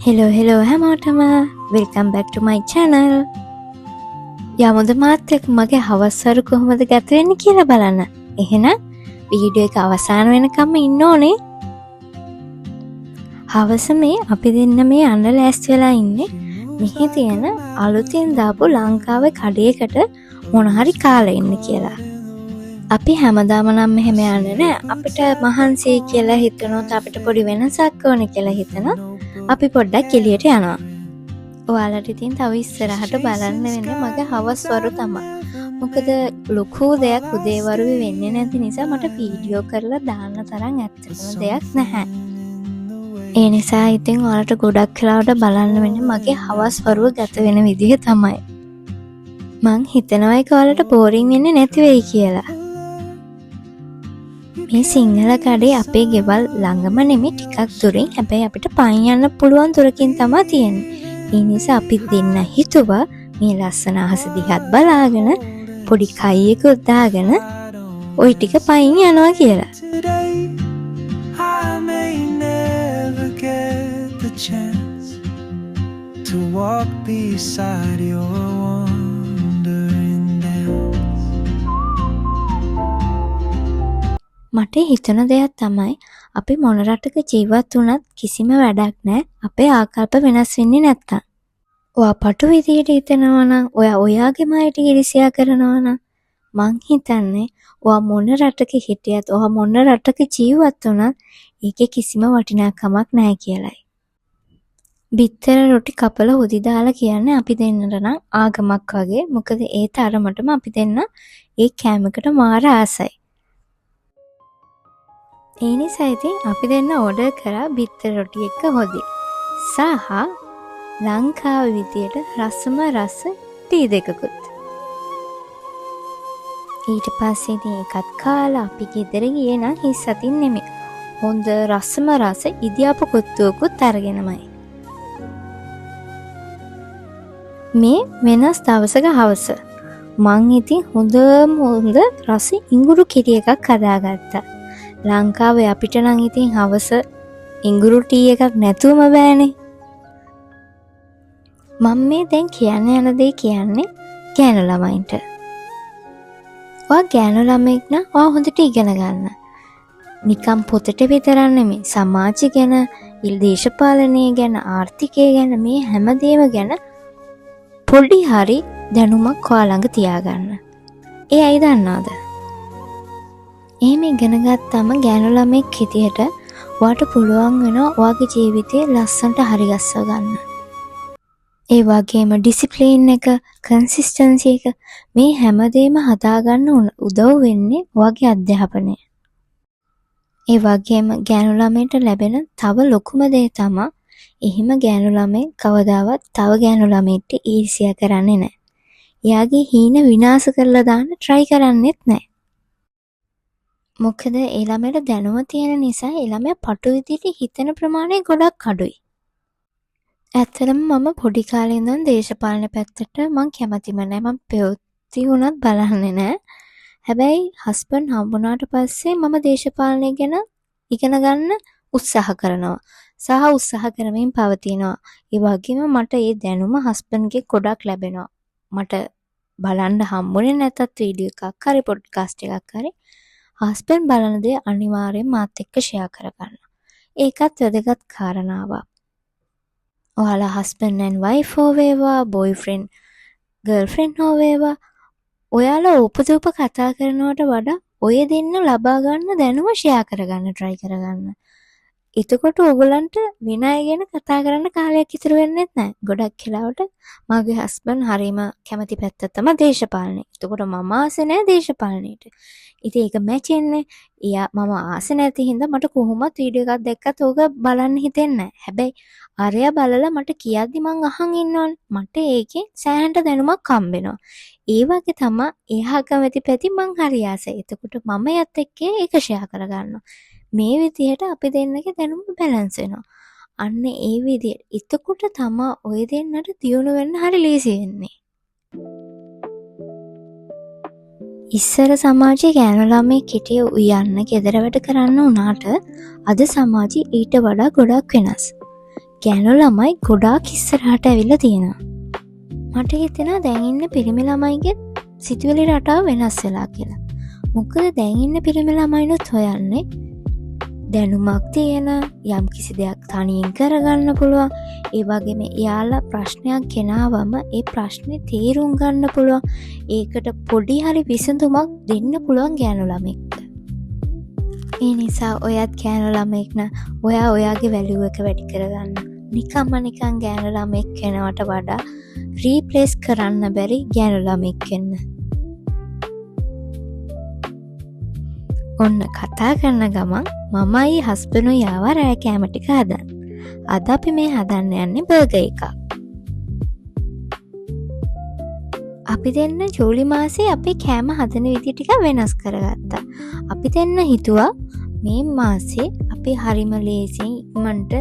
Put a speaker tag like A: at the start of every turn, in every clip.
A: hello හැමෝටම welcome back to my channel. යමුද මාත් එක්ක මගේ හවස්වරු කොහොමද ගත වෙන්නේ කියලා බලන්න. එහෙනම් වීඩියෝ එක අවසන් වෙනකම් ඉන්න ඕනේ. හවස මේ අපි දෙන්න මේ යන්න ලෑස්ති වෙලා ඉන්නේ. මෙහි තියෙන අලුතින් දාපු ලංකාවේ කඩේකට මොන හරි කාලා ඉන්න කියලා. අපි හැමදාම නම් මෙහෙම යන්නේ නෑ. අපිට මහන්සිය කියලා හිතනොත් අපිට පොඩි වෙනසක් ඕනේ කියලා හිතනවා. අපි පොඩ්ඩක් එළියට යනවා. ඔයාලට ඉතින් තව ඉස්සරහට බලන්න වෙන්නේ මගේ හවස්වරු තමයි. මොකද ලොකු දෙයක් උදේවරුේ වෙන්නේ නැති නිසා මට වීඩියෝ කරලා දාන්න තරම් ඇත්තටම දෙයක් නැහැ. ඒ නිසා ඉතින් ඔයාලට ගොඩක් වෙලාවට බලන්න වෙන්නේ මගේ හවස්වරුව ගත වෙන විදිහ තමයි. මං හිතනවා ඒක ඔයාලට බෝරින් වෙන්නේ නැති වෙයි කියලා. මේ සිංහල කඩේ අපේ ගෙවල් ළඟම නෙමෙයි ටිකක් දුරින්. හැබැයි අපිට පයින් යන්න පුළුවන් දුරකින් තමයි තියෙන්නේ. ඒ නිසා අපි දෙන්න හිතුවා මේ ලස්සන අහස දිහාත් බලාගෙන පොඩි කයියකුත් දාගෙන ওই ටික පයින් යනවා කියලා. To walk beside your wandering dance. මට හිතන දෙයක් තමයි අපි මොන රටක ජීවත් වුණත් කිසිම වැඩක් නැහැ අපේ ආකල්ප වෙනස් වෙන්නේ නැත්තම්. ඔයා පටු විදියට හිතනවා නම් ඔයා ඔයාගේම අයට ඉරිසියා කරනවා නම් මං හිතන්නේ ඔයා මොන රටක හිටියත් ඔයා මොන රටක ජීවත් වුණත් ඒකේ කිසිම වටිනාකමක් නැහැ කියලයි. බිත්තර රොටි කපල හොදි දාලා කියන්නේ අපි දෙන්නට නම් ආගමක් වගේ. මොකද ඒ තරමටම අපි දෙන්න ඒ කෑමකට මාර ආසයි. ඒ නිසා ඉතින් අපි දෙන්න ඕඩර් කරා බිත්තර රොටි එක්ක හොදි. සහ ලංකාවේ විදියට රසම රස ටී දෙකකුත්. ඊට පස්සේ ඉතින් ඒකත් කාලා අපි ගෙදර ගියේ නම් හිස් අතින් නෙමෙයි. හොඳ රසම රස ඉදියාපු කොත්තුවකුත් අරගෙනමයි. මේ වෙනස් දවසක හවස මං ඉතින් හොඳ රස ඉඟුරු කිරි එකක් හදාගත්තා. ලංකාවේ අපිට නම් ඉතින් හවස ඉඟුරු ටී එකක් නැතුවම බෑනේ. මම මේ දැන් කියන්න යන දේ කියන්නේ ගෑනු ළමයින්ට. ඔයා ගෑනු ළමෙක් නම් ඔයා හොඳට ඉගෙන ගන්න. නිකම් පොතට විතරක් නෙමෙයි සමාජය ගැන, දේශපාලනය ගැන, ආර්ථිකය ගැන මේ හැමදේම ගැන පොඩි හරි දැනුමක් ඔයා ළඟ තියාගන්න. ඒ අය දන්නවද? එහෙම ඉගෙන ගත්තම ගෑනු ළමෙක් හිටියට ඔයාට පුළුවන් වෙනවා ඔයාගේ ජීවිතේ ලස්සනට හරි ගස්ව ගන්න. ඒ වගේම ඩිසිප්ලින් එක, කන්සිස්ටන්සි එක මේ හැමදේම හදාගන්න උදව් වෙන්නේ ඔයාගේ අධ්‍යාපනය. ඒ වගේම ගෑනු ළමයට ලැබෙන තව ලොකුම දේ තමයි එහෙම ගෑනු ළමෙක් කවදාවත් තව ගෑනු ළමෙක්ට ඊර්ෂ්‍යා කරන්නේ නැහැ. එයාගේ හීන විනාශ කරලා දාන්න try කරන්නේත් නැහැ. මොකද ඒ ළමයට දැනුම තියෙන නිසා ඒ ළමයා පටු විදිහට හිතන ප්‍රමාණය ගොඩක් අඩුයි. ඇත්තටම මම පොඩි කාලේ ඉඳන් දේශපාලන පැත්තට මං කැමතිම නැහැ. මං පෙව්ති වුණත් බලන්නේ නැහැ. හැබැයි හස්බන්ඩ් හම්බුණාට පස්සේ මම දේශපාලනය ගැන ඉගෙන ගන්න උත්සාහ කරනවා. සහ උත්සාහ කරමින් පවතිනවා. ඒ වගේම මට ඒ දැනුම හස්බන්ඩ්ගේ ගොඩක් ලැබෙනවා. මට බලන්න හම්බුනේ නැතත් වීඩියෝ එකක් හරි පොඩ්කාස්ට් එකක් හරි හස්බන්ඩ් බලන දේ අනිවාර්යෙන් මාත් එක්ක ෂෙයා කරගන්න. ඒකත් වැදගත් කාරණාවක්. ඔයාලා හස්බන්ඩ් ඇන්ඩ් වයිෆ් හෝ වේවා, බොයිෆ්‍රෙන්ඩ් ගර්ල්ෆ්‍රෙන්ඩ් හෝ වේවා, ඔයාලා උපදූප කතා කරනවට වඩා ඔය දෙන්න ලබා ගන්න දැනුම ෂෙයා කරගන්න try කරගන්න. එතකොට ඕගොල්ලන්ට වෙන අය ගැන කතා කරන්න කාලයක් ඉතුරු වෙන්නේ නැහැ. ගොඩක් වෙලාවට මගේ හස්බන්ඩ් හරීම කැමති පැත්ත තමයි දේශපාලනය. එතකොට මම ආසෙ නැහැ දේශපාලනයට. ඉතින් ඒක මැච් වෙන්නේ. මම ආසෙ නැති හින්දා මට කොහොමත් වීඩියෝ එකක් දැක්කත් ඕක බලන්න හිතෙන්නේ නැහැ. හැබැයි අරයා බලලා මට කියද්දි මං අහන් ඉන්නවනේ. මට ඒකේ සෑහෙන දැනුමක් හම්බෙනවා. ඒ වගේ තමයි එහා කැමති පැති මං හරි ආසයි. එතකොට මම යත් එක්ක ඒක ෂෙයා කරගන්නවා. මේ විදිහට අපි දෙන්නගේ දැනුම බැලන්ස් වෙනවා. අන්න ඒ විදිහට. එතකොට තමයි ඔය දෙන්නට දියුණු වෙන්න හරි ලේසි වෙන්නේ. ඉස්සර සමාජයේ ගෑනු ළමෙක් හිටිය උයන්න ගෙදර වැඩ කරන්න උනාට අද සමාජය ඊට වඩා ගොඩක් වෙනස්. ගෑනු ළමයි ගොඩාක් ඉස්සරහට ඇවිල්ලා තියෙනවා. මට හිතෙනවා දැන් ඉන්න පිරිමි ළමයිගේ සිතුවිලි රටාව වෙනස් වෙලා කියලා. මොකද දැන් ඉන්න පිරිමි ළමයිනුත් හොයන්නේ දැනුමක් තියෙන යම් කිසි දෙයක් තනියෙන් කරගන්න පුළුවන්. ඒ වගේම එයාලා ප්‍රශ්නයක් ගෙනාවම ඒ ප්‍රශ්නේ තේරුම් ගන්න පුළුවන්. ඒකට පොඩි හරි විසඳුමක් දෙන්න පුළුවන් ගෑනු ළමෙක්ට. ඒ නිසා ඔයත් ගෑනු ළමෙක් නම් ඔයා ඔයාගේ වැලියු එක වැඩි කරගන්න. නිකන් ගෑනු ළමෙක් වෙනවට වඩා රීප්ලේස් කරන්න බැරි ගෑනු ළමෙක් වෙන්න. ඔන්න කතා කරන ගමන් මමයි හස්බන්ඩුයි ආවා රෑ කෑම ටික හදන්න. අද අපි මේ හදන්න යන්නේ බර්ගර් එකක්. අපි දෙන්න ජූලි මාසේ අපේ කෑම හදන විදි ටික වෙනස් කරගත්තා. අපි දෙන්න හිතුවා මේ මාසේ අපි හරිම ලේසියෙන් ඉක්මනට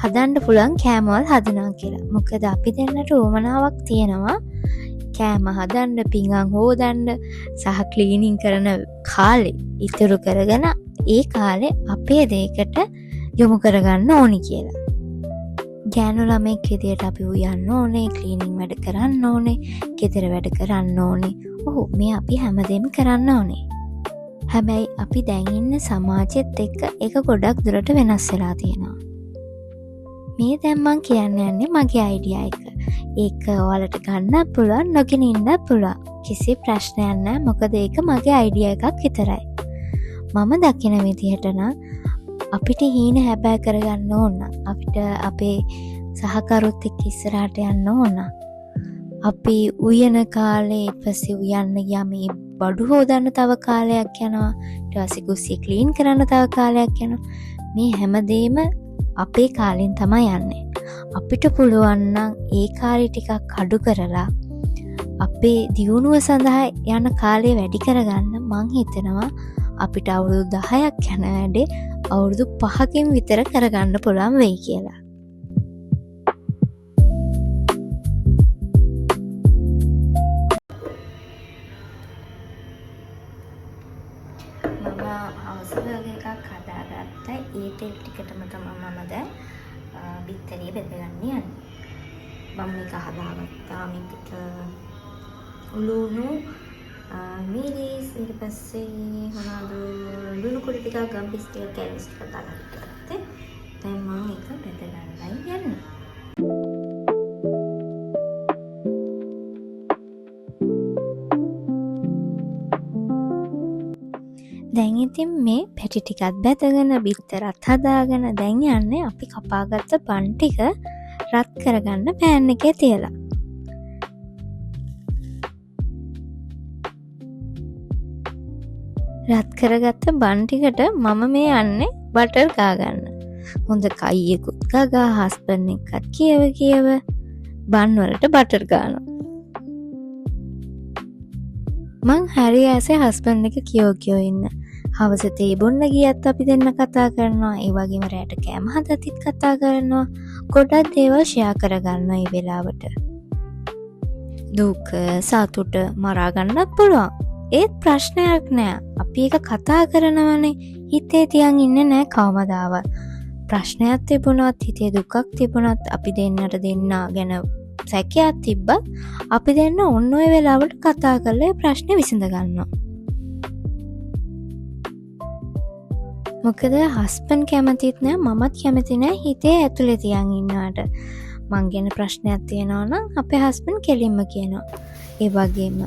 A: හදන්න පුළුවන් කෑමවල් හදනවා කියලා. මොකද අපි දෙන්නට උවමනාවක් තියෙනවා කෑම හදන්න, පිඟන් හොදන්න සහ ක්ලීනින් කරන කාලේ ඉතුරු කරගෙන ඒ කාලේ අපේ දෙයකට යොමු කරගන්න ඕනි කියලා. ගෑනු ළමෙක් විදියට අපි උයන්න ඕනේ, ක්ලීනින් වැඩ කරන්න ඕනේ, ගෙදර වැඩ කරන්න ඕනේ. ඔව් මේ අපි හැමදේම කරන්න ඕනේ. හැබැයි අපි දැන් ඉන්න සමාජෙත් එක්ක ඒක ගොඩක් දුරට වෙනස් වෙලා තියෙනවා. මේ දැන් මං කියන්න යන්නේ මගේ අයිඩියා එක. ඒක ඔයාලට ගන්නත් පුළුවන්, නොගෙන ඉන්නත් පුළුවන්. කිසි ප්‍රශ්නයක් නැහැ. මොකද ඒක මගේ අයිඩියා එකක් විතරයි. මම දකින විදිහට නම් අපිට හීන හැබෑ කරගන්න ඕන. අපිට අපේ සහකරුත් එක්ක ඉස්සරහට යන්න ඕන. අපි උයන කාලේ ඊපස්සේ උයන්න ගියා මේ බඩු හොදන්න තව කාලයක් යනවා. ඊට පස්සේ කුස්සිය ක්ලීන් කරන්න තව කාලයක් යනවා. මේ හැමදේම අපේ කාලෙන් තමයි යන්නේ. අපිට පුළුවන් නම් ඒ කාලේ ටිකක් අඩු කරලා අපේ දියුණුව සඳහා යන කාලය වැඩි කරගන්න මං හිතනවා අපිට අවුරුදු 10ක් යන වැඩේ අවුරුදු 5කින් විතර කරගන්න පුළුවන් වෙයි කියලා. මම හවුස් බර්ගර් එකක් හදාගත්තා. ඒ තෙල් ටිකටම තමයි මම දැන් බිත්තරේ බෙදගන්න යන්නේ. මම මේක හදාගත්තා. මේකට උළුණු මිරිස් ඊට පස්සේ මොනවාද ලුණු කුඩු ටිකක් ගම්පිස් ටිකක් කැලරිස් ටිකක් දාලා ගත්තේ. දැන් මම ඒක බෙදගන්නයි යන්නේ. දැන් ඉතින් මේ පැටි ටිකත් බැදගෙන බිත්තරත් හදාගෙන දැන් යන්නේ අපි කපාගත්ත බන් ටික රත් කරගන්න පෑන් එකේ තියලා. රත් කරගත්ත බන් ටිකට මම මේ යන්නේ බටර් ගාගන්න. හොඳ කයියකුත් ගා හස්බන්ඩ් එක්කත් කියව බන් වලට බටර් ගානවා. මං හරි ආසේ හස්බන්ඩ් එක කියෝ ඉන්න. හවස තේ බොන්න ගියත් අපි දෙන්න කතා කරනවා. ඒ වගේම රැට කෑම හදද්දිත් කතා කරනවා. ගොඩක් දේවල් ෂෙයා කරගන්නවා මේ වෙලාවට. දුක සතුට මරා ගන්නත් පුළුවන්. ඒත් ප්‍රශ්නයක් නෑ. අපි ඒක කතා කරනවනේ. හිතේ තියන් ඉන්නේ නෑ කවමදාවත්. ප්‍රශ්නයක් තිබුණත් හිතේ දුකක් තිබුණත් අපි දෙන්නට දෙන්නා ගැන සැකයක් තිබ්බත් අපි දෙන්න ඔන්න ඔය වෙලාවට කතා කරලා ඒ ප්‍රශ්නේ විසඳ ගන්නවා. මොකද හස්බන්ඩ් කැමතිත් නෑ මමත් කැමති නෑ හිතේ ඇතුලේ තියන් ඉන්නවට. මං ගැන ප්‍රශ්නයක් තියෙනවා නම් අපේ හස්බන්ඩ් කෙලින්ම කියනවා. ඒ වගේම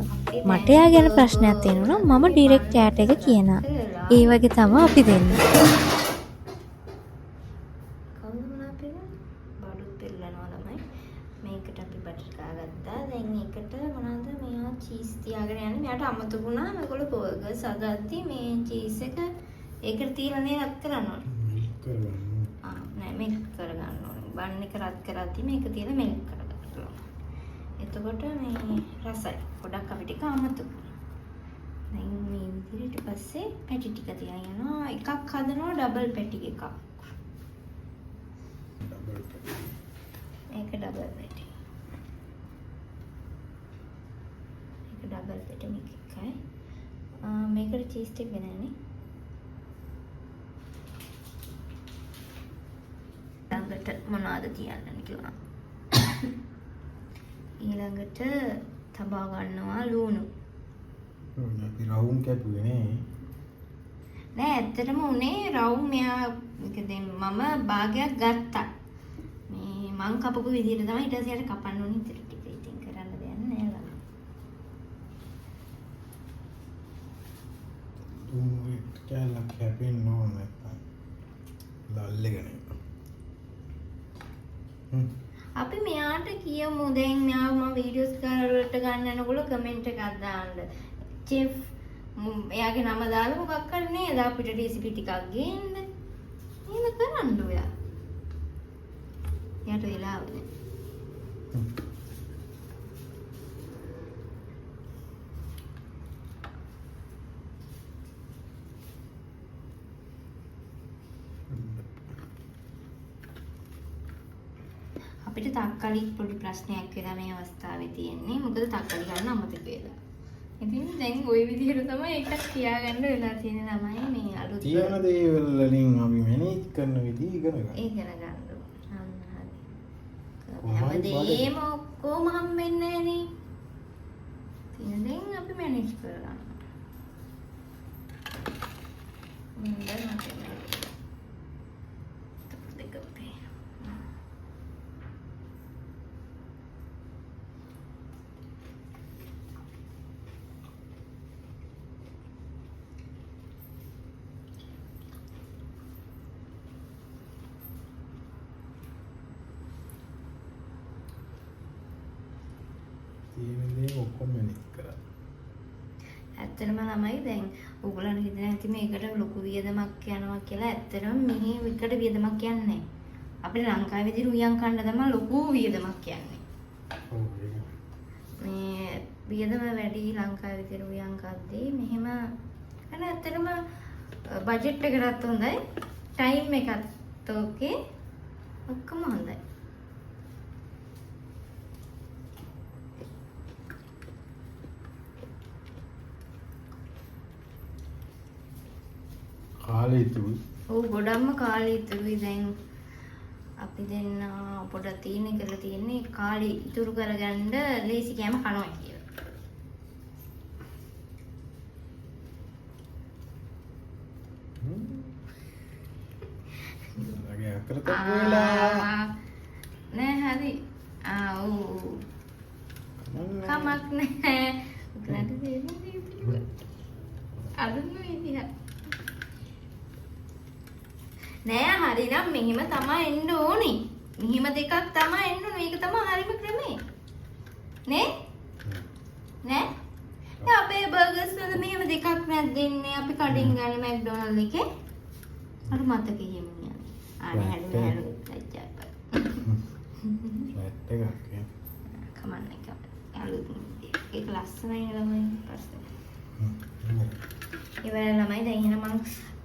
A: මට එයා ගැන ප්‍රශ්නයක් තියෙනවා නම් මම ඩිරෙක්ට් එයාට එක කියනවා. ඒ වගේ තමයි අපි දෙන්නේ. කවුද මොනවා පෙරලා? බඩුත් පෙරලනවා ළමයි. මේකට අපි බටර් ගාගත්තා. දැන් ඒකට මොනවාද මෙයා චීස් තියාගෙන යන්නේ. මෙයාට අමතක වුණා මේගොල්ලෝ බර්ගර්ස් හදද්දි මේ චීස් එක ඒකට තියලා නේ රත් කරන්න ඕනේ. නෑ මේක කරගන්න ඕනේ. බන් එක රත් කරද්දි මේක තියලා මේක කරගන්න. එතකොට මේ රසයි. ගොඩක් අපිට ඒක අමතක. දැන් මේ විදිහට පස්සේ පැටි ටික තියන් යනවා. එකක් හදනවා ඩබල් පැටි එකක්. ඒක ඩබල් පැටි. ඒක ඩබල් පැටි මේක එකයි. මේකට චීස් ටික වෙනනේ. ළඟට මොනවද මොනවද කියන්න කියලා. ඊළඟට තබා ගන්නවා ලුණු.
B: අපි රවුම් කැපුවේ නේ.
A: නෑ ඇත්තටම උනේ රවුම් මෙයා දැන් මම භාගයක් ගත්තා. මේ මං කපපු විදිහට තමයි ඊට පස්සේ යට කපන්න ඕනේ ඉතින් ටික ඉතින් කරන්න දෙයක් නෑ ළමයි.
B: කැලක් කැපෙන්න ඕන නැත්තම් ලල්ලගෙන.
A: අපි මෙයාට කියමු දැන් මෙයා මම වීඩියෝස් කරවලට ගන්න යනකොට කමෙන්ට් එකක් දාන්න. චෙෆ් එයාගේ නම දාලා මොකක් කරන්නේ නේද අපිට රෙසිපි ටිකක් ගේන්න. එහෙම කරන්න ඔයා. එයාට වෙලාව නැහැ. අපිට තක්කලි පොඩි ප්‍රශ්නයක් වෙලා මේ අවස්ථාවේ තියෙන්නේ. මොකද තක්කලි ගන්න අමතක වෙලා. ඉතින් දැන් ওই විදිහට තමයි එකක් කියාගන්න වෙලා තියෙන ළමයි මේ අලුත්
B: තියෙන දේවල් වලින් අපි මැනේජ් කරන විදිහ ඉගෙන ගන්න.
A: ඉගෙන ගන්න. හැමදේම ඔක්කොම හම්බෙන්නේ නැහනේ. තියෙන දේ අපි මැනේජ් කරගන්න.
B: තියෙන දේ ඔක්කොම මැනේජ් කරා.
A: ඇත්තටම ළමයි දැන් ඕගොල්ලන් හිතන ඇති මේකට ලොකු වියදමක් යනවා කියලා. ඇත්තටම මෙහි විකට වියදමක් යන්නේ නැහැ. අපිට ලංකාවේ විදිහට උයන් කන්න තමයි ලොකු වියදමක් යන්නේ.
B: ඔව් ඒක.
A: මේ වියදම වැඩි ලංකාවේ විදිහට උයන් කද්දී මෙහෙම අර ඇත්තටම බජට් එකකටත් හොඳයි. ටයිම් එකත් ඕකේ. ඔක්කොම හොඳයි.
B: කාලේ ඉතුරුයි.
A: ඔව් ගොඩක්ම කාලේ ඉතුරුයි. දැන් අපි දෙන්න පොඩ තීන කරලා තියෙන්නේ කාලේ ඉතුරු කරගන්න ලේසි කෑම කනවා කියලා.
B: ලගේ අකරතක් වෙලා
A: නෑ හරි. ඔව් කමක් නෑ. උගලට දෙන්නේ අදුන්නු ඉතිහා නෑ හරිනම් මෙහිම තමයි එන්න ඕනේ. මෙහිම දෙකක් තමයි එන්න ඕනේ. මේක තමයි හරිම ක්‍රමේ. නේ? නෑ? දැන් අපේ බර්ගර්ස් වල මෙහෙම දෙකක් නැද්ද ඉන්නේ අපි කඩින් ගන්න මැක්ඩොනල්ඩ් එකේ? අර මතකෙ යන්නේ. ආනේ හැදුවේ ලැජ්ජා.
B: සෙට් එකක් නේ.
A: කමන්නේ කම. අලුත් ඒක ලස්සනයි ළමයි ප්‍රශ්නේ. ඉවරයි ළමයි දැන් එහෙනම් මම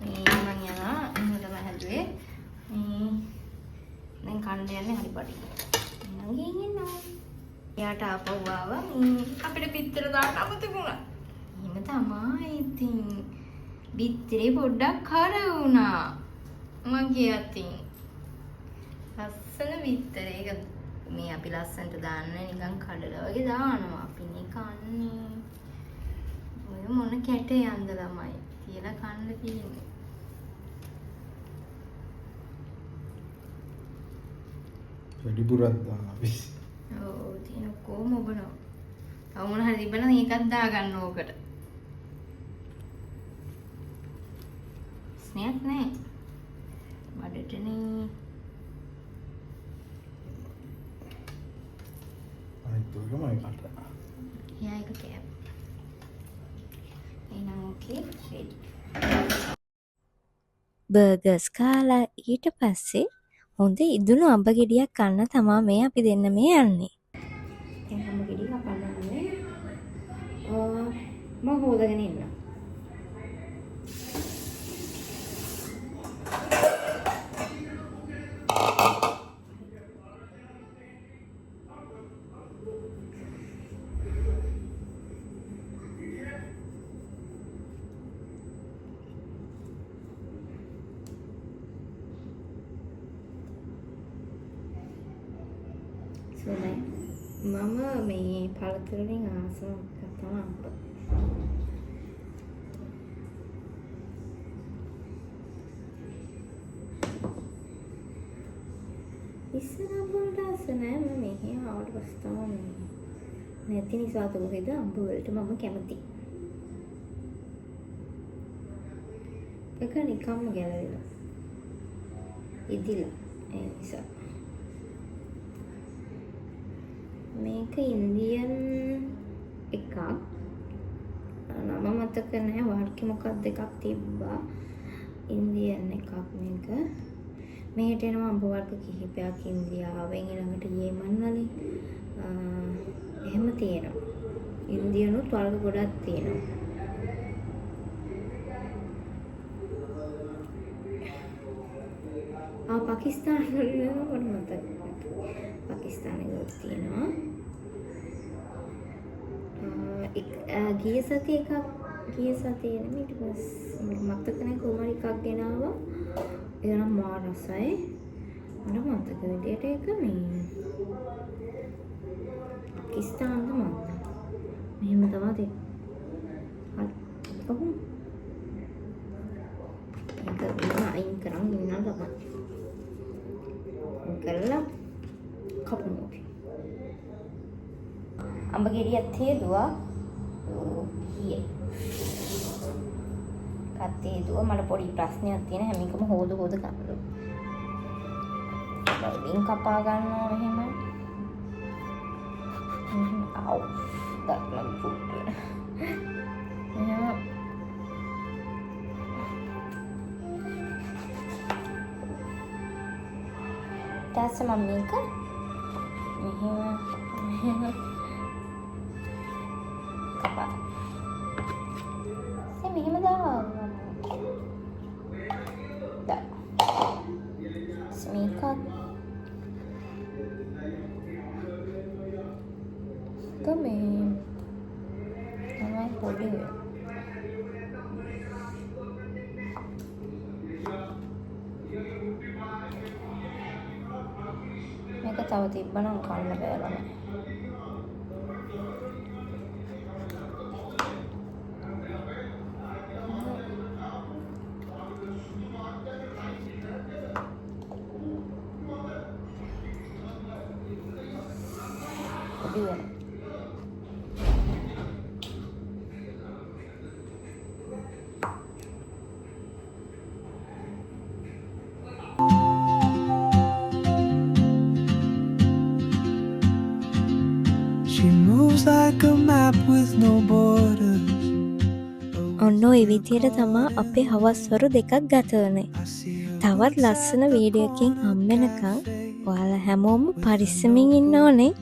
A: යනවා. එහෙනම් තමයි හැදුවේ. දැන් කන්න යන්නේ හරි පටි. එහෙනම් ගිහින් එනවා. එයාට ආපහු ආවා. අපිට පිටතට දාන්න අමතකුණා. එහෙම තමයි ඉතින්. පිටරේ පොඩ්ඩක් කර වුණා. මගේ අතින්. ලස්සන පිටර. ඒක මේ අපි ලස්සනට දාන්න නිකන් කඩලා වගේ දානවා. අපි නේ කන්නේ. ඔය මොන කැටේ යන්ද ළමයි. තියලා කන්න තියෙන්නේ.
B: වැඩිපුරක් දාන්න අපි.
A: ඔව් තියෙන කොහොම ඔබනවා. තව මොන හරි තිබ්බනම් ඒකත් දාගන්න ඕකට. ස්නෑක් නෑ. බඩටනේ.
B: අනිත් එකම ඒකට.
A: එයා එක කෑම. එහෙනම් ඕකේ රෙඩි. බර්ගර්ස් කාලා ඊට පස්සේ හොඳ ඉදුණු අඹ ගෙඩියක් කන්න තමා මේ අපි දෙන්න මේ යන්නේ. දැන් අඹ ගෙඩිය කපන්නේ. මම හොදගෙන ඉන්නවා. සුවඳයි. මම මේ පළතුරු වලින් ආසම එකක් තමයි අම්බ. ඉස්සර අම්බ වලට ආස නෑ. මම මෙහෙ ආවට පස්සේ තමයි නැති නිසා තෝරේද අම්බ වලට මම කැමති. ඒක නිකම්ම ගැලවෙලා. ඉදිලා ඒ නිසා. මේක ඉන්දියන් එකක්. නම මතක නැහැ. වාක්‍ය මොකක්ද එකක් තිබ්බා. ඉන්දියන් එකක් මේක. මෙහෙට එනවා අඹ වර්ග කිහිපයක් ඉන්දියාවෙන් ඊළඟට යේමන් වලින්. එහෙම තියෙනවා. ඉන්දියනුත් වර්ග ගොඩක් තියෙනවා. පාකිස්තාන වලින් මට මතක. පාකිස්තානයේ තියෙනවා. ගිය සතියේ නෙමෙයි ඊට පස්සේ මතක නැහැ කොහොමද එකක් ගෙනාවා. ඒක නම් මා රසයි. මට මතක විදියට ඒක මේ පාකිස්තානද මම. මෙහෙම තමයි තියෙන්නේ. හරි. ඒක අයින් කරන් ඉන්නවා තමයි. කරලා කපමු. අඹ ගෙඩියක් තියදුවා. ඊයේ. කත්තේ දුව මට පොඩි ප්‍රශ්නයක් තියෙන හැම එකම හොද ගන්නලු. වලින් කපා ගන්නවා එහෙම. ආව්. දක්ලම් ෆුට්. එහෙම දැස මම මේක මෙහෙම කපා. මෙහෙම දානවා. මේක තමයි පොඩි මේක තව තිබ්බනම් කන්න බෑලම.
C: She moves like a map with no borders.
A: ඔන්න ඔය විදියට තමා අපේ හවස්වරු දෙකක් ගත වුනේ. තවත් ලස්සන වීඩියෝකින් හම්බෙනකන් ඔයාලා හැමෝම පරිස්සමින් ඉන්න ඕනේ.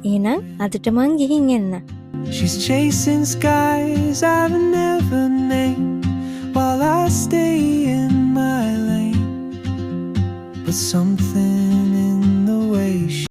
A: එහෙනම් අදට මං ගිහින් එන්න.
C: She's chasing skies I've never named while I stay in my lane. But some